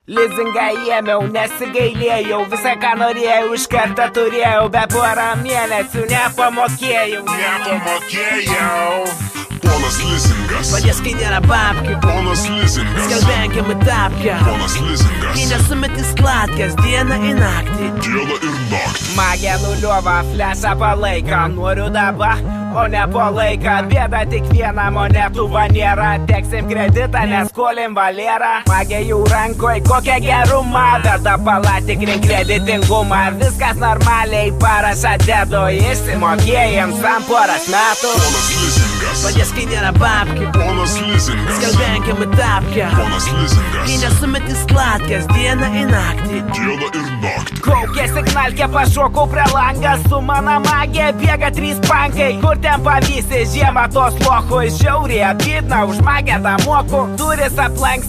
Lizingą ėmiau, nesigailėjau, visą ką norėjau, iš karto turėjau, be porą mėnesių nepamokėjau. Ponas Lizingas, Padės, kai nėra babkių, ponas Lizingas, skelbenkiam į tapkę, ponas Lizingas, kai nesumeti skladkės dieną į naktį. dieną ir naktį. Magė nuliova, flesą palaika, noriu dabar, o ne po laiką. Bėda tik viena, monetų va nėra, teksim kreditą, neskolim valėrą. Magė jau rankoj, kokia geruma, verda pala tikrink kreditingumą. Viskas normaliai, parašą dedu, išsimokėjim sam poras metų. Ponas Lizingas, Padės, kai nėra babkių, ponas Lizingas, skelbenkiam į tapkę, ponas Lizingas, kai nesumeti skladkės dieną į naktį. dieną ir naktį. Kaukė signalkė, pašokau prie langą, su mano magija bėga 3 pankai. Kur ten pavysi žiemą tos lochus, žiauriai apidna, už magę tą moku, duris aplanks.